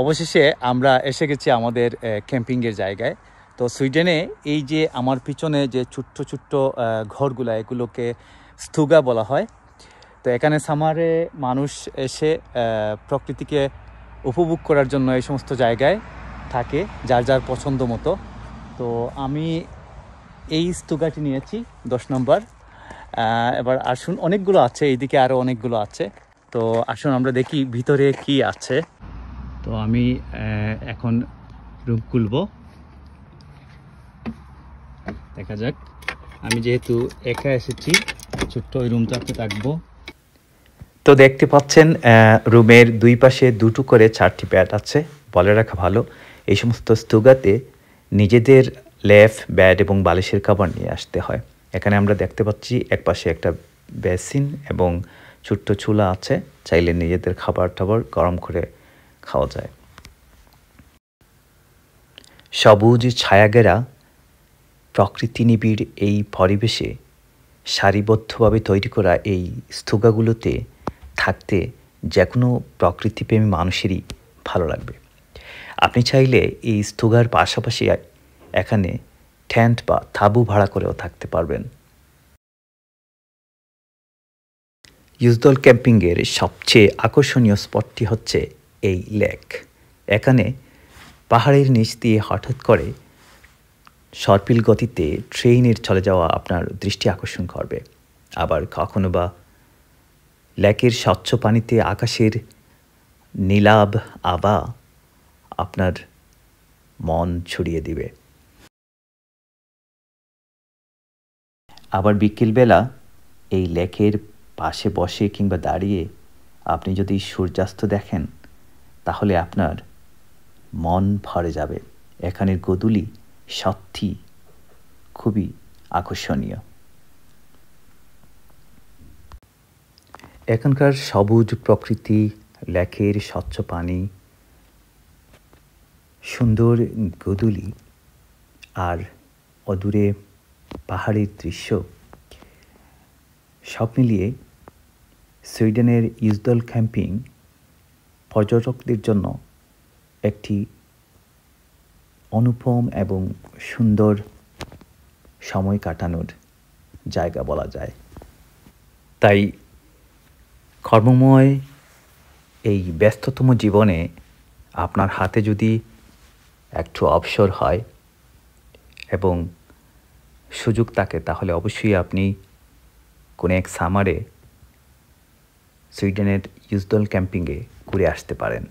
অবশেষে আমরা এসে গেছি আমাদের ক্যাম্পিংয়ের জায়গায়। তো সুইডেনে এই যে আমার পিছনে যে ছোট্ট ছোট্ট ঘরগুলো, এগুলোকে স্থুগা বলা হয়। তো এখানে সামারে মানুষ এসে প্রকৃতিকে উপভোগ করার জন্য এই সমস্ত জায়গায় থাকে, যার যার পছন্দ মতো। তো আমি এই স্থুগাটি নিয়েছি 10 নম্বর। এবার আসুন, অনেকগুলো আছে, এইদিকে আরও অনেকগুলো আছে। তো আসুন আমরা দেখি ভিতরে কি আছে। তো আমি এখন রুম খুলবো, দেখা যাক। আমি যেহেতু একা এসেছি, ছোট্ট ওই রুমটাতে থাকবো। তো দেখতে পাচ্ছেন রুমের দুই পাশে দুটো করে 4টি ব্যাড আছে। বলে রাখা ভালো, এই সমস্ত স্থুগাতে নিজেদের লেফ, ব্যাড এবং বালিশের কাভার নিয়ে আসতে হয়। এখানে আমরা দেখতে পাচ্ছি এক পাশে একটা বেসিন এবং ছোট্ট চুলা আছে, চাইলে নিজেদের খাবার টাবার গরম করে খাওয়া যায়। সবুজ ছায়াঘেরা প্রকৃতি নিবিড় এই পরিবেশে সারিবদ্ধভাবে তৈরি করা এই স্থুগাগুলোতে থাকতে যে কোনো প্রকৃতিপ্রেমী মানুষেরই ভালো লাগবে। আপনি চাইলে এই স্থুগার পাশাপাশি এখানে টেন্ট বা তাঁবু ভাড়া করেও থাকতে পারবেন। ইউজদল ক্যাম্পিংয়ের সবচেয়ে আকর্ষণীয় স্পটটি হচ্ছে এই লেক। এখানে পাহাড়ের নিচ দিয়ে হঠাৎ করে সর্পিল গতিতে ট্রেনের চলে যাওয়া আপনার দৃষ্টি আকর্ষণ করবে। আবার কখনো বা লেকের স্বচ্ছ পানিতে আকাশের নীলাভ আভা আপনার মন ছড়িয়ে দিবে। আবার বিকেলবেলা এই লেকের পাশে বসে কিংবা দাঁড়িয়ে আপনি যদি সূর্যাস্ত দেখেন, তাহলে আপনার মন ভরে যাবে। এখানের গোধূলি সত্যি খুবই আকর্ষণীয়। এখানকার সবুজ প্রকৃতি, লেকের স্বচ্ছ পানি, সুন্দর গোধূলি আর অদূরে পাহাড়ের দৃশ্য, সব মিলিয়ে সুইডেনের ইউজদল ক্যাম্পিং পর্যটকদের জন্য একটি অনুপম এবং সুন্দর সময় কাটানোর জায়গা বলা যায়। তাই কর্মময় এই ব্যস্ততম জীবনে আপনার হাতে যদি একটু অবসর হয় এবং সুযোগ থাকে, তাহলে অবশ্যই আপনি কোনো এক সামারে সুইডেনের ইউজদল ক্যাম্পিংয়ে ঘুরে আসতে পারেন।